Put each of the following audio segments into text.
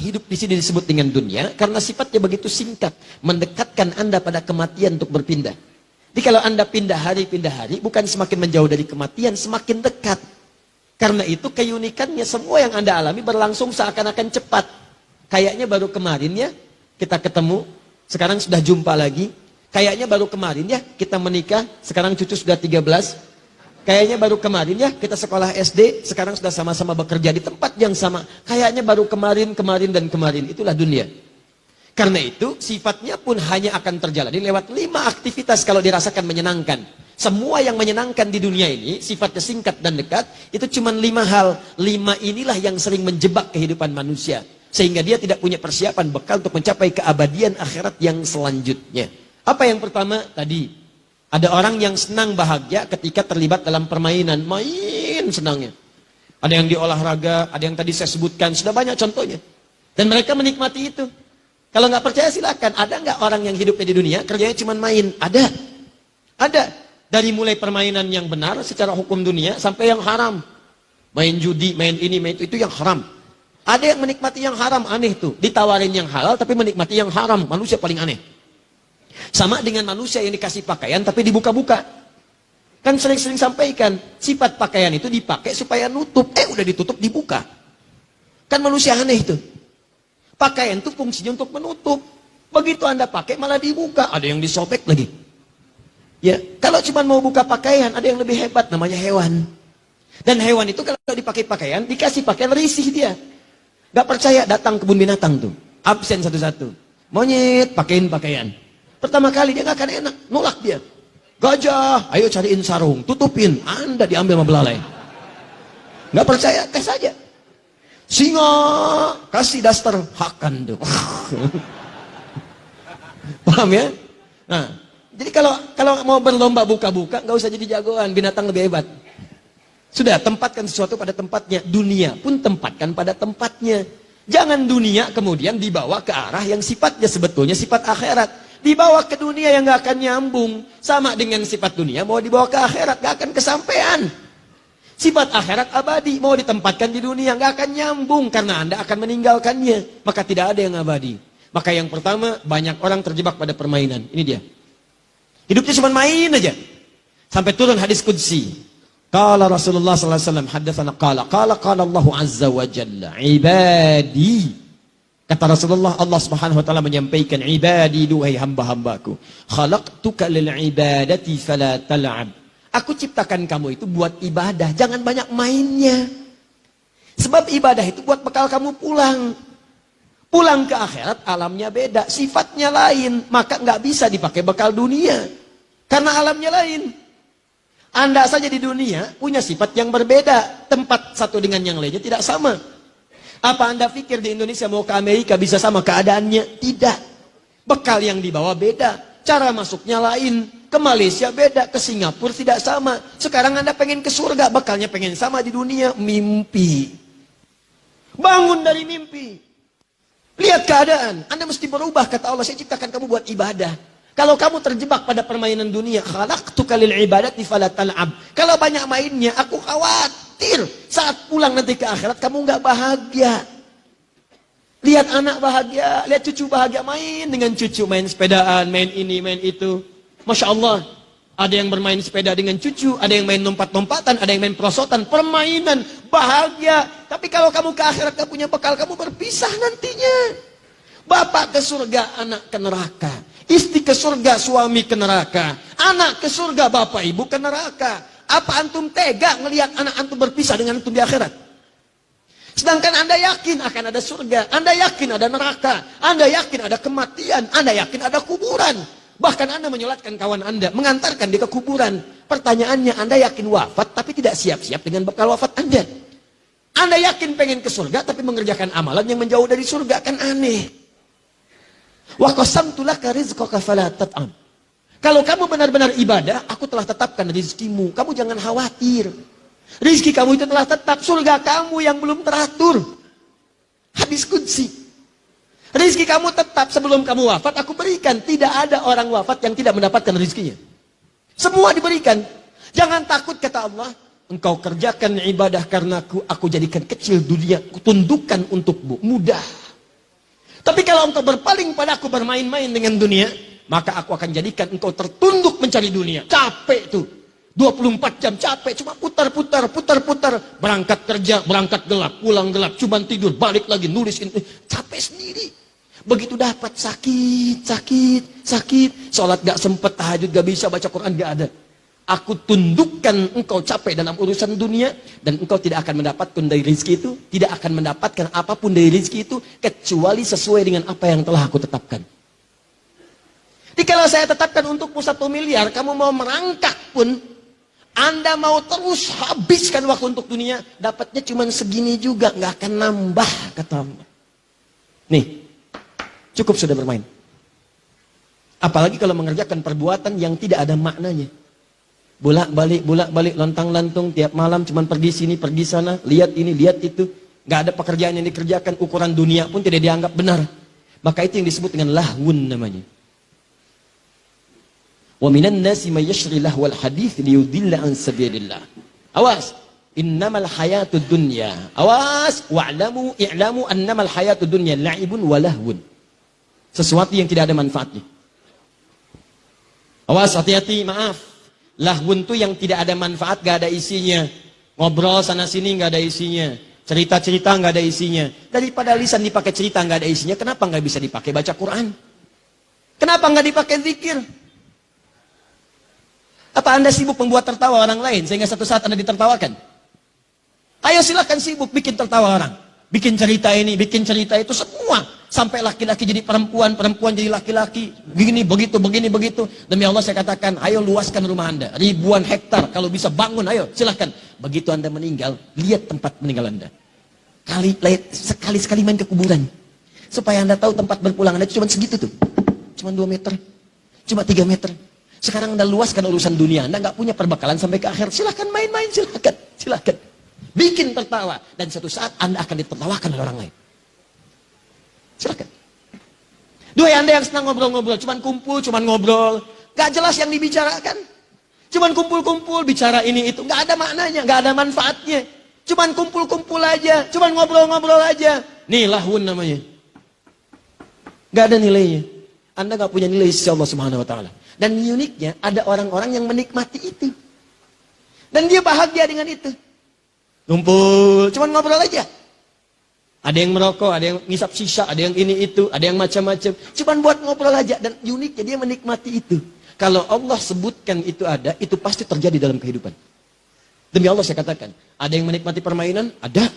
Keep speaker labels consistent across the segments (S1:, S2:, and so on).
S1: hidup di sini disebut dengan dunia? Karena sifatnya begitu singkat, mendekatkan Anda pada kematian untuk berpindah. Jadi kalau Anda pindah hari, bukan semakin menjauh dari kematian, semakin dekat. Karena itu keunikannya semua yang Anda alami berlangsung seakan-akan cepat. Kayaknya baru kemarin ya, kita ketemu, sekarang sudah jumpa lagi. Kayaknya baru kemarin ya, kita menikah, sekarang cucu sudah 13. Kayaknya baru kemarin ya, kita sekolah SD, sekarang sudah sama-sama bekerja di tempat yang sama. Kayaknya baru kemarin, itulah dunia. Karena itu, sifatnya pun hanya akan terjalani lewat 5 aktivitas kalau dirasakan menyenangkan. Semua yang menyenangkan di dunia ini, sifatnya singkat dan dekat, itu cuma 5 hal. 5 inilah yang sering menjebak kehidupan manusia. Sehingga dia tidak punya persiapan bekal untuk mencapai keabadian akhirat yang selanjutnya. Apa yang pertama? Tadi. Ada orang yang senang bahagia ketika terlibat dalam permainan. Main senangnya. Ada yang di olahraga, ada yang tadi saya sebutkan. Sudah banyak contohnya. Dan mereka menikmati itu. Kalau nggak percaya silakan. Ada nggak orang yang hidupnya di dunia, kerjanya cuma main? Ada. Ada. Dari mulai permainan yang benar secara hukum dunia, sampai yang haram. Main judi, main ini, main itu yang haram. Ada yang menikmati yang haram, aneh tuh. Ditawarin yang halal, tapi menikmati yang haram. Manusia paling aneh. Sama dengan manusia yang dikasih pakaian tapi dibuka-buka. Kan sering-sering sampaikan, sifat pakaian itu dipakai supaya nutup. Udah ditutup dibuka. Kan manusia aneh itu. Pakaian itu fungsinya untuk menutup. Begitu Anda pakai malah dibuka. Ada yang disobek lagi. Ya, kalau cuma mau buka pakaian, ada yang lebih hebat namanya hewan. Dan hewan itu kalau dipakai pakaian, dikasih pakaian risih dia. Gak percaya datang kebun binatang tuh. Absen satu-satu. Monyet pakein pakaian. Pertama kali dia gak akan enak, nolak dia. Gajah, ayo cariin sarung, tutupin. Anda diambil sama belalai. Gak percaya, tes saja. Singa, kasih daster, hakan tuh. Paham ya? Nah, jadi kalau mau berlomba buka-buka, gak usah jadi jagoan, binatang lebih hebat. Sudah, tempatkan sesuatu pada tempatnya. Dunia pun tempatkan pada tempatnya. Jangan dunia kemudian dibawa ke arah yang sifatnya sebetulnya sifat akhirat. Dibawa ke dunia yang gak akan nyambung. Sama dengan sifat dunia, mau dibawa ke akhirat, gak akan kesampaian. Sifat akhirat abadi, mau ditempatkan di dunia, gak akan nyambung. Karena Anda akan meninggalkannya. Maka tidak ada yang abadi. Maka yang pertama, banyak orang terjebak pada permainan. Ini dia. Hidupnya cuma main aja. Sampai turun hadis qudsi. Qala Rasulullah SAW, haddatsana qala Allah Azza wa Jalla, ibadi. Kata Rasulullah, Allah Subhanahu wa taala menyampaikan, ibadi, duhai hamba-hambaku, khalaqtuka lil ibadati fala tal'ab. Aku ciptakan kamu itu buat ibadah, jangan banyak mainnya. Sebab ibadah itu buat bekal kamu pulang. Pulang ke akhirat alamnya beda, sifatnya lain, maka nggak bisa dipakai bekal dunia. Karena alamnya lain. Anda saja di dunia punya sifat yang berbeda, tempat satu dengan yang lainnya tidak sama. Apa Anda pikir di Indonesia mau ke Amerika bisa sama keadaannya? Tidak. Bekal yang dibawa beda. Cara masuknya lain. Ke Malaysia beda. Ke Singapura tidak sama. Sekarang Anda pengen ke surga. Bekalnya pengen sama di dunia. Mimpi. Bangun dari mimpi. Lihat keadaan. Anda mesti berubah. Kata Allah, saya ciptakan kamu buat ibadah. Kalau kamu terjebak pada permainan dunia, khalaqtuka lil ibadati fala tal'ab. Kalau banyak mainnya, aku khawatir saat pulang nanti ke akhirat kamu nggak bahagia. Lihat anak bahagia, lihat cucu bahagia, main dengan cucu, main sepedaan, main ini, main itu. Masya Allah, ada yang bermain sepeda dengan cucu, ada yang main lompat-lompatan, ada yang main perosotan, permainan, bahagia. Tapi kalau kamu ke akhirat gak punya bekal, kamu berpisah nantinya. Bapak ke surga, anak ke neraka. Istri ke surga, suami ke neraka. Anak ke surga, bapak ibu ke neraka. Apa antum tega ngelihat anak antum berpisah dengan antum di akhirat? Sedangkan Anda yakin akan ada surga. Anda yakin ada neraka. Anda yakin ada kematian. Anda yakin ada kuburan. Bahkan Anda menyolatkan kawan Anda, mengantarkan dia ke kuburan. Pertanyaannya, Anda yakin wafat tapi tidak siap-siap dengan bekal wafat Anda. Anda yakin pengen ke surga tapi mengerjakan amalan yang menjauh dari surga, kan aneh. Wa qasamtu laka rizqaka fala tat'am. Kalau kamu benar-benar ibadah, aku telah tetapkan rizkimu. Kamu jangan khawatir. Rizki kamu itu telah tetap, surga kamu yang belum teratur. Hadis qudsi. Rizki kamu tetap sebelum kamu wafat, aku berikan. Tidak ada orang wafat yang tidak mendapatkan rizkinya. Semua diberikan. Jangan takut, kata Allah. Engkau kerjakan ibadah karena aku jadikan kecil dunia, kutundukkan untukmu. Mudah. Tapi kalau engkau berpaling padaku, bermain-main dengan dunia, maka aku akan jadikan engkau tertunduk mencari dunia. Capek tuh. 24 jam capek, cuma putar-putar. Berangkat kerja, berangkat gelap, pulang gelap, cuma tidur, balik lagi, nulis ini. Capek sendiri. Begitu dapat sakit. Sholat gak sempet, tahajud gak bisa, baca Quran gak ada. Aku tundukkan engkau capek dalam urusan dunia, dan engkau tidak akan mendapatkan dari rezeki itu, tidak akan mendapatkan apapun dari rezeki itu, kecuali sesuai dengan apa yang telah aku tetapkan. Jadi kalau saya tetapkan untukmu 1 miliar, kamu mau merangkak pun, Anda mau terus habiskan waktu untuk dunia, dapatnya cuma segini juga, nggak akan nambah, kata Allah. Nih, cukup sudah bermain. Apalagi kalau mengerjakan perbuatan yang tidak ada maknanya. Bolak-balik, lontang-lantung, tiap malam cuman pergi sini, pergi sana, lihat ini, lihat itu. Nggak ada pekerjaan yang dikerjakan, ukuran dunia pun tidak dianggap benar. Maka itu yang disebut dengan lahwun namanya. Wa minan nasi may yashri lahwal hadits liyudilla an sabilillah. Awas, innamal hayatud dunya. Awas, i'lamu annamal hayatud dunya la'ibun wa lahwun. Sesuatu yang tidak ada manfaatnya. Awas, hati-hati, maaf. Lahwun tuh yang tidak ada manfaat, gak ada isinya. Ngobrol sana sini gak ada isinya. Cerita-cerita gak ada isinya. Daripada lisan dipakai cerita gak ada isinya, kenapa gak bisa dipakai baca Quran? Kenapa gak dipakai zikir? Apa Anda sibuk membuat tertawa orang lain sehingga satu saat Anda ditertawakan? Ayo silakan sibuk bikin tertawa orang. Bikin cerita ini, bikin cerita itu, semua. Sampai laki-laki jadi perempuan, perempuan jadi laki-laki. Begini, begitu. Demi Allah saya katakan, ayo luaskan rumah Anda. Ribuan hektar, kalau bisa bangun, ayo silahkan. Begitu Anda meninggal, lihat tempat meninggal Anda. Sekali-sekali main ke kuburan. Supaya Anda tahu tempat berpulang Anda cuma segitu tuh. Cuma 2 meter, cuma 3 meter. Sekarang Anda luaskan urusan dunia, Anda nggak punya perbekalan sampai ke akhir. Silahkan main-main, silahkan. Bikin tertawa, dan suatu saat Anda akan ditertawakan oleh orang lain. Silakan. Duhai Anda yang senang ngobrol-ngobrol, cuman kumpul, cuman ngobrol, gak jelas yang dibicarakan. Cuman kumpul-kumpul, bicara ini itu, gak ada maknanya, gak ada manfaatnya. Cuman kumpul-kumpul aja, cuman ngobrol-ngobrol aja. Nih lahwun namanya. Gak ada nilainya. Anda gak punya nilai sisi Allah Subhanahu Wa Taala. Dan uniknya ada orang-orang yang menikmati itu. Dan dia bahagia dengan itu. Kumpul, cuman ngobrol aja. Ada yang merokok, ada yang ngisap sisa, ada yang ini itu, ada yang macam-macam. Cuman buat ngobrol aja, dan uniknya dia menikmati itu. Kalau Allah sebutkan itu ada, itu pasti terjadi dalam kehidupan. Demi Allah saya katakan, ada yang menikmati permainan, ada.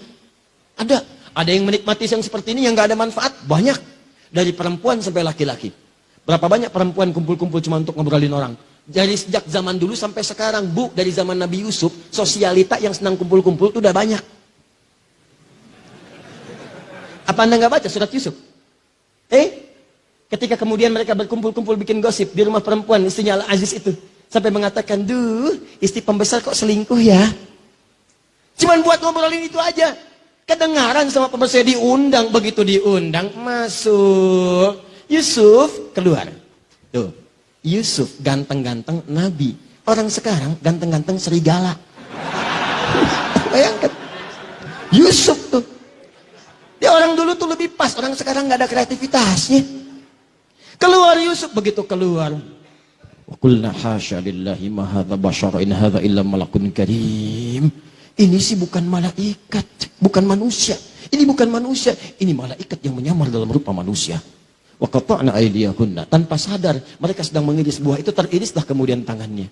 S1: Ada yang menikmati yang seperti ini yang gak ada manfaat, banyak. Dari perempuan sampai laki-laki. Berapa banyak perempuan kumpul-kumpul cuma untuk ngobrolin orang. Dari sejak zaman dulu sampai sekarang, Bu, dari zaman Nabi Yusuf, sosialita yang senang kumpul-kumpul itu udah banyak. Apa Anda nggak baca surat Yusuf? Ketika kemudian mereka berkumpul-kumpul bikin gosip di rumah perempuan istrinya Al-Aziz itu, sampai mengatakan, duh, istri pembesar kok selingkuh ya? Cuman buat ngobrolin itu aja. Kedengaran sama pembesar, diundang, begitu diundang masuk. Yusuf keluar. Tuh, Yusuf ganteng-ganteng Nabi. Orang sekarang ganteng-ganteng serigala. Bayangkan. Yusuf tuh. Dia orang dulu tuh lebih pas, orang sekarang nggak ada kreativitasnya. Keluar Yusuf, begitu keluar. Wa qulna hasya lillahi ma hadza basyara in hadza illa malakun karim. Ini sih bukan malaikat, bukan manusia. Ini bukan manusia, ini malaikat yang menyamar dalam rupa manusia. Wa qata'na aydiyahunna, tanpa sadar mereka sedang mengiris buah itu, teririslah kemudian tangannya.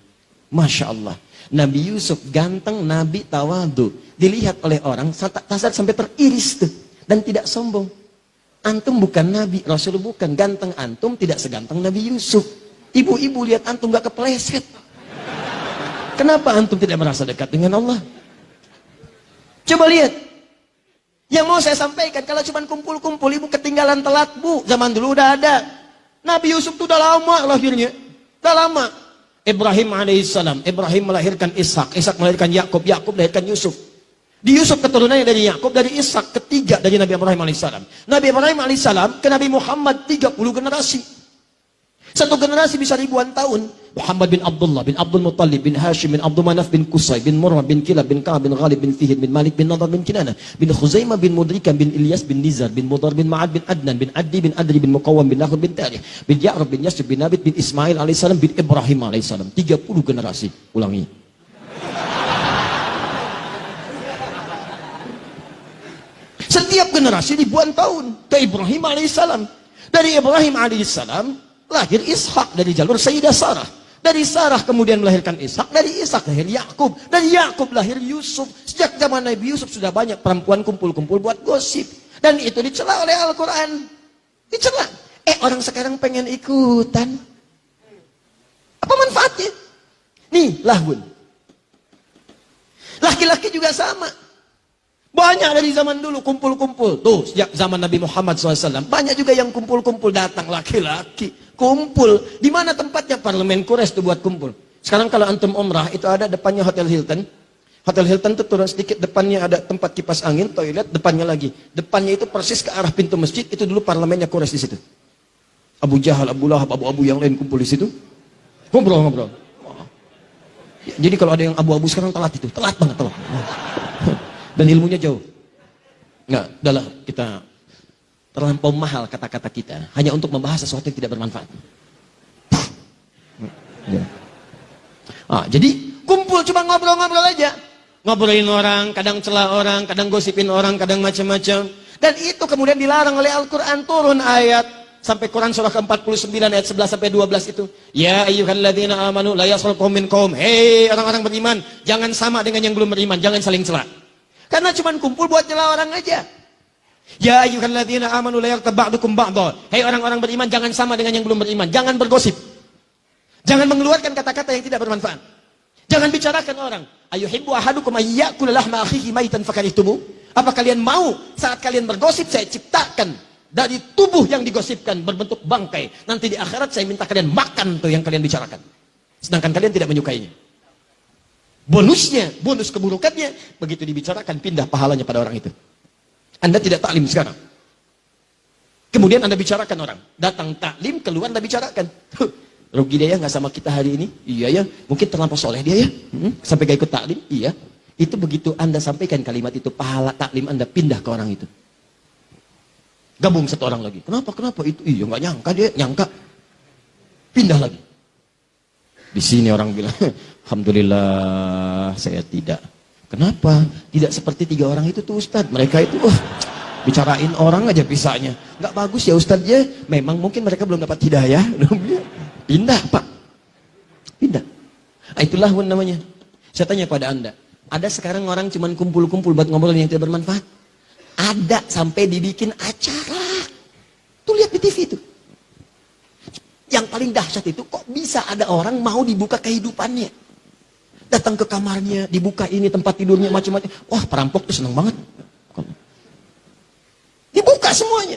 S1: Masya Allah. Nabi Yusuf ganteng, Nabi tawadu. Dilihat oleh orang, tasar sampai teriris tuh. Dan tidak sombong. Antum bukan Nabi, Rasul bukan. Ganteng antum tidak seganteng Nabi Yusuf. Ibu-ibu lihat antum gak kepleset. Kenapa antum tidak merasa dekat dengan Allah? Coba lihat. Yang mau saya sampaikan, kalau cuma kumpul-kumpul, ibu ketinggalan telat, Bu. Zaman dulu udah ada. Nabi Yusuf itu udah lama lahirnya. Udah lama. Ibrahim alaihissalam. Ibrahim melahirkan Ishak. Ishak melahirkan Yakub. Yakub melahirkan Yusuf. Di Yusuf keturunannya dari Yakub, dari Ishak, ketiga dari Nabi Ibrahim alaihissalam. Nabi Ibrahim alaihissalam ke Nabi Muhammad 30 generasi. Satu generasi bisa ribuan tahun. Muhammad bin Abdullah, bin Abdul Muttalib, bin Hashim, bin Abdul Manaf, bin Qusay, bin Murrah, bin Kilab, bin Ka'ab, bin Ghalib, bin Fihir, bin Malik, bin Nadar, bin Kinana, bin Khuzaimah, bin Mudrikah, bin Ilyas, bin Nizar, bin Mudar, bin Ma'ad, bin Adnan, bin Addi, bin Adri, bin Muqawwam, bin Lahud, bin Tarikh, bin Ya'rab, bin Yasrib, bin Nabit, bin Ismail alaihissalam, bin Ibrahim alaihissalam. 30 generasi. Ulangi. Setiap generasi ribuan tahun ke Ibrahim alaihissalam. Dari Ibrahim alaihissalam lahir Ishak dari jalur Sayyidah Sarah. Dari Sarah kemudian melahirkan Ishak. Dari Ishak lahir Yakub. Dari Yakub lahir Yusuf. Sejak zaman Nabi Yusuf sudah banyak perempuan kumpul-kumpul buat gosip. Dan itu dicela oleh Al-Quran. Dicela. Orang sekarang pengen ikutan. Apa manfaatnya? Nih, lahun. Laki-laki juga sama. Banyak dari zaman dulu kumpul-kumpul. Tuh, sejak zaman Nabi Muhammad SAW. Banyak juga yang kumpul-kumpul datang laki-laki. Kumpul. Di mana tempatnya? Parlemen Quraisy tuh buat kumpul. Sekarang kalau antum umrah, itu ada depannya Hotel Hilton. Hotel Hilton tuh turun sedikit, depannya ada tempat kipas angin, toilet, depannya lagi. Depannya itu persis ke arah pintu masjid, itu dulu parlemennya Quraisy di situ. Abu Jahal, Abu Lahab, abu-abu yang lain kumpul di situ. Ngobrol-ngobrol. Jadi kalau ada yang abu-abu sekarang telat itu. Telat banget, telat. Dan ilmunya jauh. Enggak, udahlah kita terlampau mahal kata-kata kita hanya untuk membahas sesuatu yang tidak bermanfaat. Jadi kumpul cuma ngobrol-ngobrol aja. Ngobrolin orang, kadang celah orang, kadang gosipin orang, kadang macam-macam. Dan itu kemudian dilarang oleh Al-Quran, turun ayat sampai Quran surah ke-49 ayat 11 sampai 12 itu. Ya ayyuhalladzina amanu la yaskhar qaumin min qaum. Hei orang-orang beriman, jangan sama dengan yang belum beriman, jangan saling celah. Karena cuma kumpul buat nyela orang aja. Ya ayyuhalladzina amanu la yaghtab ba'dukum ba'dha. Hei orang-orang beriman, jangan sama dengan yang belum beriman. Jangan bergosip. Jangan mengeluarkan kata-kata yang tidak bermanfaat. Jangan bicarakan orang. Ayuhibbu ahadukum ayyakula lahma akhihi maitan fakarihtumu? Apa kalian mau saat kalian bergosip saya ciptakan dari tubuh yang digosipkan berbentuk bangkai. Nanti di akhirat saya minta kalian makan tuh yang kalian bicarakan. Sedangkan kalian tidak menyukainya. Bonusnya, bonus keburukannya, begitu dibicarakan pindah pahalanya pada orang itu. Anda tidak taklim sekarang. Kemudian Anda bicarakan orang. Datang taklim, keluar Anda bicarakan. Rugi dia ya nggak sama kita hari ini? Iya ya, mungkin terlampau soleh dia ya. Sampai gak ikut taklim? Iya. Itu begitu Anda sampaikan kalimat itu, pahala taklim Anda pindah ke orang itu. Gabung satu orang lagi. Kenapa? Itu? Iya nggak nyangka dia, nyangka. Pindah lagi. Di sini orang bilang, alhamdulillah saya tidak. Kenapa? Tidak seperti 3 orang itu tuh Ustadz. Mereka itu bicarain orang aja pisahnya. Nggak bagus ya Ustadz ya. Memang mungkin mereka belum dapat hidayah. Pindah Pak. Pindah. Itulah namanya. Saya tanya pada Anda. Ada sekarang orang cuman kumpul-kumpul buat ngobrol yang tidak bermanfaat. Ada sampai dibikin acara. Tuh lihat di TV itu. Yang paling dahsyat itu kok bisa ada orang mau dibuka kehidupannya. Datang ke kamarnya, dibuka ini tempat tidurnya macam-macam. Wah, perampok tuh senang banget. Dibuka semuanya.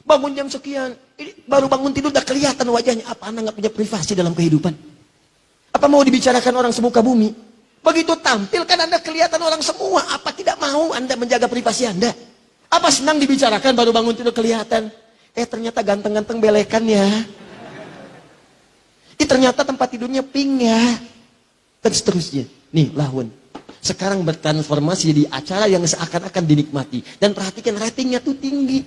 S1: Bangun jam sekian, baru bangun tidur udah kelihatan wajahnya. Apa Anda nggak punya privasi dalam kehidupan? Apa mau dibicarakan orang semuka bumi? Begitu tampil kan Anda kelihatan orang semua. Apa tidak mau Anda menjaga privasi Anda? Apa senang dibicarakan baru bangun tidur kelihatan? Ternyata ganteng-ganteng belekan ya. Ternyata tempat tidurnya pink ya. Dan seterusnya. Nih, lahun. Sekarang bertransformasi jadi acara yang seakan-akan dinikmati. Dan perhatikan ratingnya tuh tinggi.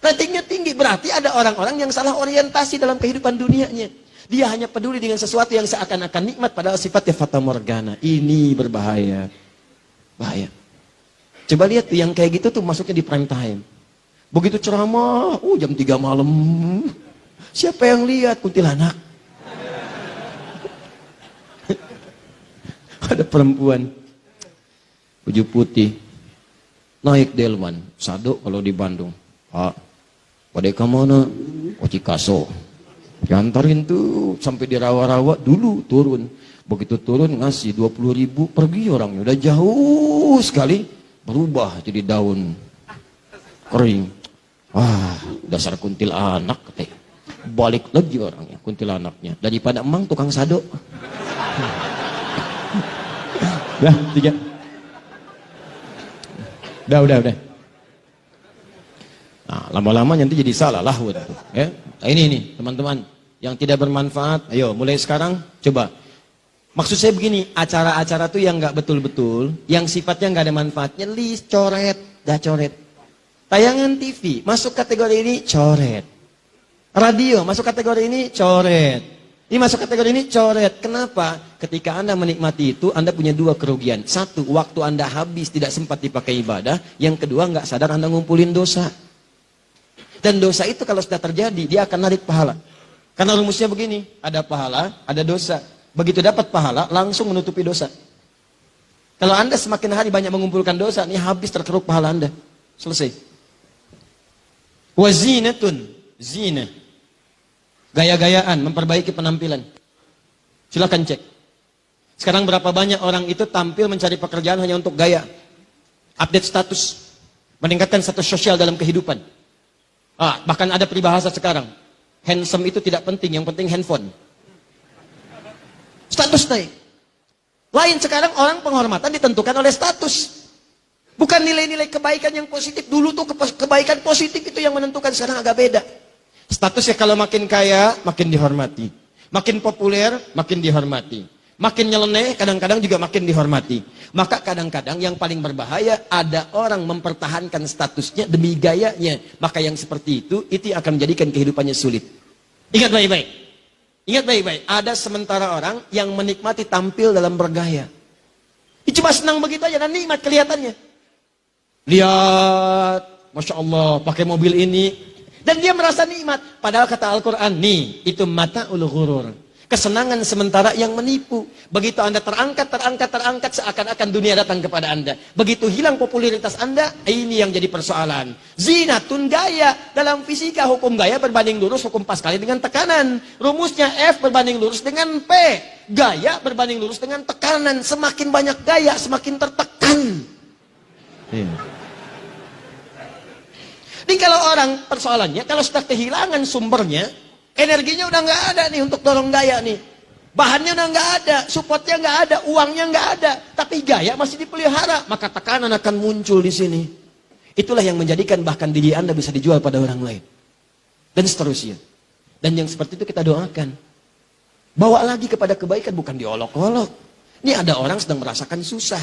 S1: Ratingnya tinggi. Berarti ada orang-orang yang salah orientasi dalam kehidupan dunianya. Dia hanya peduli dengan sesuatu yang seakan-akan nikmat. Padahal sifatnya fata morgana. Ini berbahaya. Bahaya. Coba lihat tuh yang kayak gitu tuh masuknya di prime time. Begitu ceramah. Jam 3 malam. Siapa yang lihat? Kuntilanak. Ada perempuan baju putih naik delman sado kalau di Bandung. Pak, pada kemana? Cikaso. Diantarin tuh sampai di rawa-rawa dulu turun. Begitu turun ngasih 20.000 pergi orangnya. Udah jauh sekali berubah jadi daun kering. Wah, dasar kuntilanak katanya. Balik lagi orangnya kuntilanaknya. Daripada emang tukang sado. Udah, 3. Udah. Nah, lama-lama nanti jadi salah lahun. Ya. Nah, ini teman-teman. yang tidak bermanfaat. Ayo, mulai sekarang coba. Maksud saya begini, acara-acara tuh yang nggak betul-betul, yang sifatnya nggak ada manfaatnya, list, coret, dah coret. Tayangan TV masuk kategori ini, coret. Radio masuk kategori ini, coret. Ini masuk kategori ini, coret. Kenapa? Ketika Anda menikmati itu, Anda punya dua kerugian. Satu, waktu Anda habis tidak sempat dipakai ibadah. Yang kedua, nggak sadar Anda ngumpulin dosa. Dan dosa itu kalau sudah terjadi, dia akan narik pahala. Karena rumusnya begini, ada pahala, ada dosa. Begitu dapat pahala, langsung menutupi dosa. Kalau Anda semakin hari banyak mengumpulkan dosa, ini habis terkeruk pahala Anda. Selesai. Wazinatun, zina. Gaya-gayaan, memperbaiki penampilan. Silakan cek. Sekarang berapa banyak orang itu tampil mencari pekerjaan hanya untuk gaya. Update status. Meningkatkan status sosial dalam kehidupan. Bahkan ada peribahasa sekarang. Handsome itu tidak penting, yang penting handphone. Status naik. Lain sekarang orang penghormatan ditentukan oleh status. Bukan nilai-nilai kebaikan yang positif. Dulu tuh kebaikan positif itu yang menentukan, sekarang agak beda. Statusnya kalau makin kaya, makin dihormati. Makin populer, makin dihormati. Makin nyeleneh, kadang-kadang juga makin dihormati. Maka kadang-kadang yang paling berbahaya, ada orang mempertahankan statusnya demi gayanya. Maka yang seperti itu akan menjadikan kehidupannya sulit. Ingat baik-baik. Ingat baik-baik. Ada sementara orang yang menikmati tampil dalam bergaya. Dia cuma senang begitu aja dan nikmat kelihatannya. Lihat, Masya Allah, pakai mobil ini. Dan dia merasa nikmat. Padahal kata Al-Quran, nih, itu mata'ul ghurur. Kesenangan sementara yang menipu. Begitu Anda terangkat, seakan-akan dunia datang kepada Anda. Begitu hilang popularitas Anda, ini yang jadi persoalan. Zinatun, gaya. Dalam fisika, hukum gaya berbanding lurus, hukum Pascal dengan tekanan. Rumusnya F berbanding lurus dengan P. Gaya berbanding lurus dengan tekanan. Semakin banyak gaya, semakin tertekan. Jadi kalau orang, persoalannya, kalau sudah kehilangan sumbernya, energinya udah nggak ada nih untuk dorong gaya nih. Bahannya udah nggak ada, supportnya nggak ada, uangnya nggak ada. Tapi gaya masih dipelihara, maka tekanan akan muncul di sini. Itulah yang menjadikan bahkan diri Anda bisa dijual pada orang lain. Dan seterusnya. Dan yang seperti itu kita doakan. Bawa lagi kepada kebaikan, bukan diolok-olok. Ini ada orang sedang merasakan susah.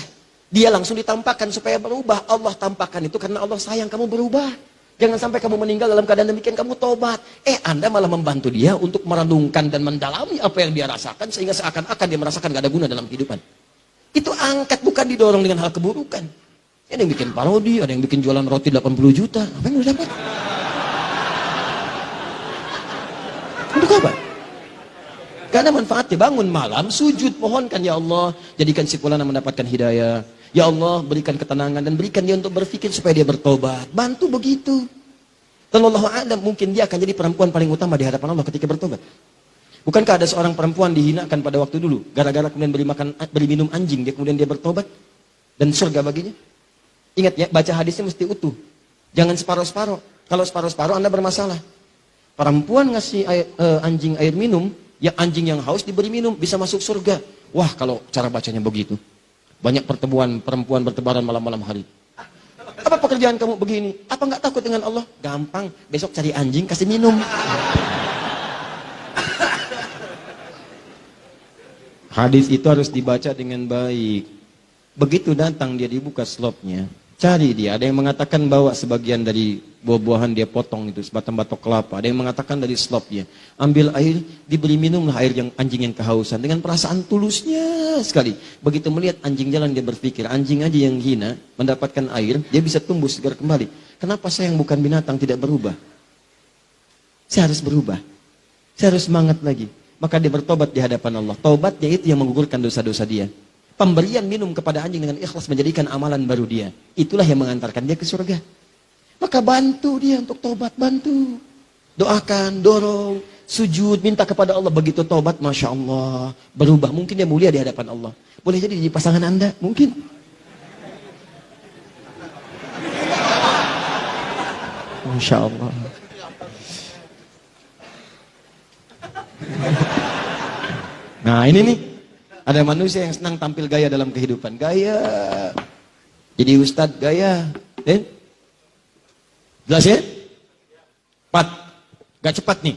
S1: Dia langsung ditampakkan supaya berubah. Allah tampakkan itu karena Allah sayang kamu berubah. Jangan sampai kamu meninggal dalam keadaan demikian, kamu tobat. Anda malah membantu dia untuk merenungkan dan mendalami apa yang dia rasakan, sehingga seakan-akan dia merasakan gak ada guna dalam kehidupan. Itu angkat, bukan didorong dengan hal keburukan. Ada yang bikin parodi, ada yang bikin jualan roti 80 juta. Apa yang udah dapat? Untuk apa? Gak ada manfaatnya. Bangun malam, sujud, pohonkan, ya Allah, jadikan si fulan mendapatkan hidayah. Ya Allah, berikan ketenangan dan berikan dia untuk berpikir supaya dia bertobat. Bantu begitu. Dan Allah A'lam, mungkin dia akan jadi perempuan paling utama di hadapan Allah ketika bertobat. Bukankah ada seorang perempuan dihinakan pada waktu dulu, gara-gara kemudian beri minum anjing, dia kemudian dia bertobat dan surga baginya? Ingat ya, baca hadisnya mesti utuh. Jangan separuh-separuh. Kalau separuh-separuh Anda bermasalah. Perempuan ngasih anjing air minum, yang anjing yang haus diberi minum, bisa masuk surga. Wah, kalau cara bacanya begitu. Banyak pertemuan perempuan bertebaran malam-malam hari. Apa pekerjaan kamu begini? Apa nggak takut dengan Allah? Gampang, besok cari anjing kasih minum. Hadis itu harus dibaca dengan baik. Begitu datang dia dibuka slopnya, cari dia. Ada yang mengatakan bawa sebagian dari buah-buahan dia potong itu, sebatang batok kelapa. Ada yang mengatakan dari slopnya. Ambil air, diberi minumlah air yang anjing yang kehausan. Dengan perasaan tulusnya sekali. Begitu melihat anjing jalan dia berpikir, anjing aja yang hina, mendapatkan air, dia bisa tumbuh segar kembali. Kenapa saya yang bukan binatang tidak berubah? Saya harus berubah. Saya harus semangat lagi. Maka dia bertobat di hadapan Allah. Taubatnya itu yang menggugurkan dosa-dosa dia. Pemberian minum kepada anjing dengan ikhlas menjadikan amalan baru dia. Itulah yang mengantarkan dia ke surga. Maka bantu dia untuk tobat, bantu. Doakan, dorong, sujud, minta kepada Allah. Begitu tobat, Masya Allah, berubah. Mungkin dia mulia di hadapan Allah. Boleh jadi di pasangan Anda, mungkin. Masya Allah. Nah ini nih, ada manusia yang senang tampil gaya dalam kehidupan. Gaya. Jadi ustadz gaya. Jelas ya? 4. Gak cepat nih.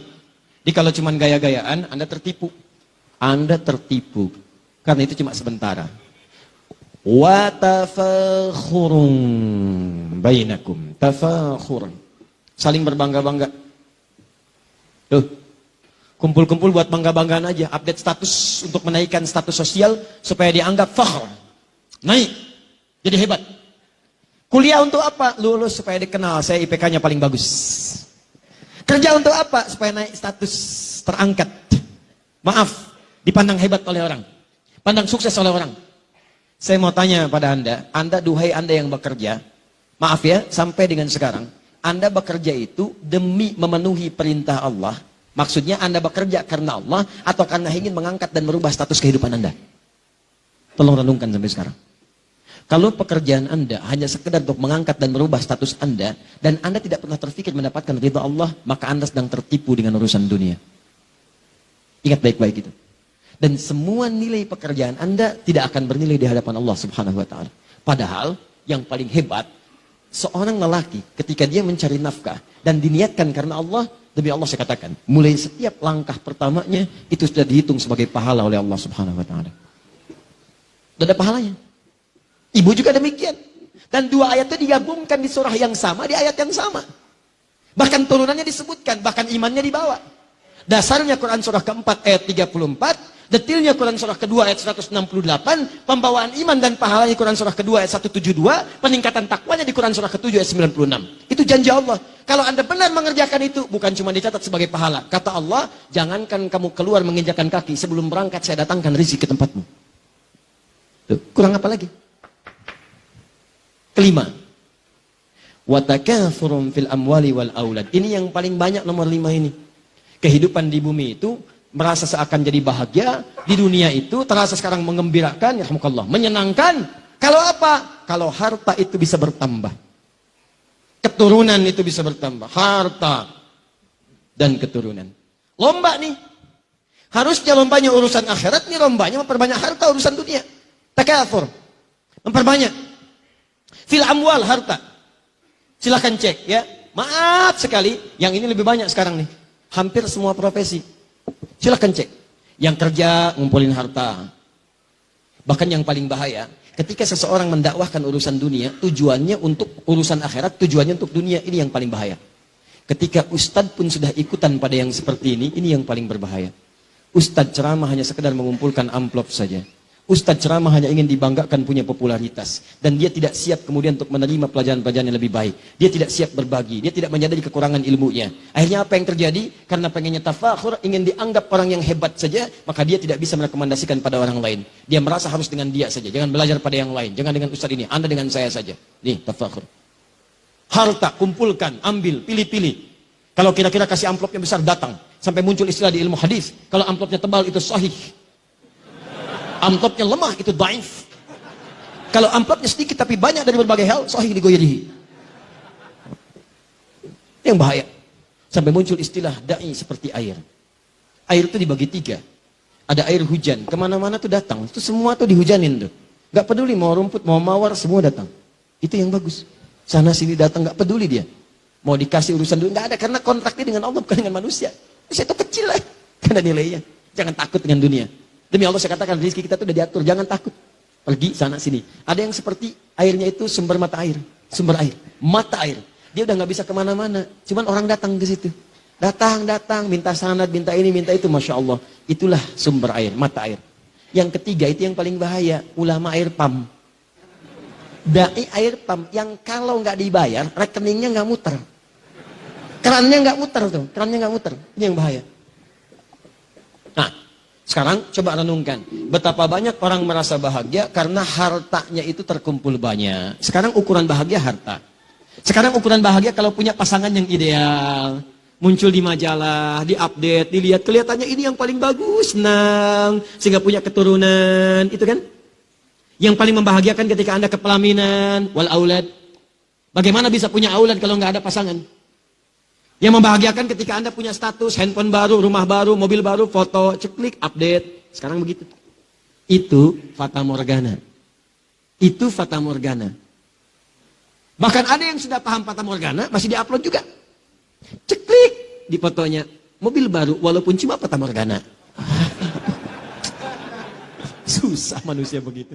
S1: Jadi kalau cuma gaya-gayaan, Anda tertipu. Anda tertipu. Karena itu cuma sementara. Wa tafakhurun bainakum. Tafakhurun. Saling berbangga-bangga. Tuh. Kumpul-kumpul buat bangga-banggaan aja. Update status untuk menaikkan status sosial supaya dianggap fakhr. Naik. Jadi hebat. Kuliah untuk apa? Lulus supaya dikenal. Saya IPK-nya paling bagus. Kerja untuk apa? Supaya naik status, terangkat. Maaf, dipandang hebat oleh orang. Pandang sukses oleh orang. Saya mau tanya pada Anda duhai Anda yang bekerja, maaf ya, sampai dengan sekarang, Anda bekerja itu demi memenuhi perintah Allah. Maksudnya Anda bekerja karena Allah, atau karena ingin mengangkat dan merubah status kehidupan Anda? Tolong renungkan sampai sekarang. Kalau pekerjaan Anda hanya sekedar untuk mengangkat dan merubah status Anda, dan Anda tidak pernah terfikir mendapatkan ridha Allah, maka Anda sedang tertipu dengan urusan dunia. Ingat baik-baik itu. Dan semua nilai pekerjaan Anda tidak akan bernilai di hadapan Allah Subhanahu wa Ta'ala. Padahal yang paling hebat, seorang lelaki ketika dia mencari nafkah dan diniatkan karena Allah, demi Allah saya katakan, mulai setiap langkah pertamanya itu sudah dihitung sebagai pahala oleh Allah Subhanahu wa Ta'ala. Sudah ada pahalanya. Ibu juga demikian. Dan dua ayat itu digabungkan di surah yang sama, di ayat yang sama. Bahkan turunannya disebutkan, bahkan imannya dibawa. Dasarnya Quran surah keempat ayat 34, detilnya Quran surah kedua ayat 168, pembawaan iman dan pahalanya Quran surah kedua ayat 172, peningkatan takwanya di Quran surah ke-7 ayat 96. Itu janji Allah. Kalau Anda benar mengerjakan itu, bukan cuma dicatat sebagai pahala. Kata Allah, jangankan kamu keluar menginjakan kaki, sebelum berangkat saya datangkan rezeki ke tempatmu. Tuh, kurang apa lagi? Kelima, watakathurun fil amwali wal aulad. Ini yang paling banyak, nomor 5 ini. Kehidupan di bumi itu merasa seakan jadi bahagia, di dunia itu terasa sekarang mengembirakan, yarhamukallah, menyenangkan. Kalau apa? Kalau harta itu bisa bertambah. Keturunan itu bisa bertambah, harta dan keturunan. Lomba nih. Harusnya lombanya urusan akhirat, nih lombanya memperbanyak harta urusan dunia. Takatsur. Memperbanyak fil amwal, harta. Silahkan cek ya. Maaf sekali, yang ini lebih banyak sekarang nih. Hampir semua profesi. Silahkan cek. Yang kerja ngumpulin harta. Bahkan yang paling bahaya, ketika seseorang mendakwahkan urusan dunia, tujuannya untuk urusan akhirat, tujuannya untuk dunia, ini yang paling bahaya. Ketika ustadz pun sudah ikutan pada yang seperti ini yang paling berbahaya. Ustadz ceramah hanya sekedar mengumpulkan amplop saja. Ustadz ceramah hanya ingin dibanggakan punya popularitas. Dan dia tidak siap kemudian untuk menerima pelajaran-pelajaran yang lebih baik. Dia tidak siap berbagi. Dia tidak menyadari kekurangan ilmunya. Akhirnya apa yang terjadi? Karena pengennya tafakhur, ingin dianggap orang yang hebat saja, maka dia tidak bisa merekomendasikan pada orang lain. Dia merasa harus dengan dia saja. Jangan belajar pada yang lain. Jangan dengan ustadz ini. Anda dengan saya saja. Nih, tafakhur. Harta, kumpulkan, ambil, pilih-pilih. Kalau kira-kira kasih amplopnya besar, datang. Sampai muncul istilah di ilmu hadis. Kalau amplopnya tebal, itu sahih. Amplopnya lemah, itu dhaif. Kalau amplopnya sedikit tapi banyak dari berbagai hal, sahih digoyerihi. Yang bahaya. Sampai muncul istilah da'i seperti air. Air itu dibagi 3. Ada air hujan, kemana-mana tuh datang. Itu semua tuh dihujanin tuh. Gak peduli mau rumput, mau mawar, semua datang. Itu yang bagus. Sana sini datang, gak peduli dia. Mau dikasih urusan dulu, gak ada. Karena kontraknya dengan Allah, bukan dengan manusia. Manusia itu kecil lah. Karena nilainya. Jangan takut dengan dunia. Demi Allah saya katakan, rezeki kita itu sudah diatur, jangan takut. Pergi sana sini. Ada yang seperti airnya itu sumber mata air, sumber air, mata air. Dia udah nggak bisa kemana-mana, cuman orang datang ke situ. Datang, minta sanad, minta ini, minta itu, masya Allah. Itulah sumber air, mata air. Yang ketiga itu yang paling bahaya, ulama air pam. Dai air pam yang kalau nggak dibayar, rekeningnya nggak muter. Kerannya nggak muter tuh, kerannya nggak muter. Ini yang bahaya. Nah. Sekarang coba renungkan, betapa banyak orang merasa bahagia karena hartanya itu terkumpul banyak. Sekarang ukuran bahagia harta. Sekarang ukuran bahagia kalau punya pasangan yang ideal. Muncul di majalah, di update, dilihat, kelihatannya ini yang paling bagus, senang. Sehingga punya keturunan, itu kan? Yang paling membahagiakan ketika Anda kepelaminan, wal aulad. Bagaimana bisa punya aulad kalau nggak ada pasangan? Yang membahagiakan ketika Anda punya status, handphone baru, rumah baru, mobil baru, foto, ceklik, update. Sekarang begitu. Itu fata morgana. Itu fata morgana. Bahkan ada yang sudah paham fata morgana, masih diupload juga. Ceklik di fotonya. mobil baru walaupun cuma Fata Morgana. Susah manusia begitu.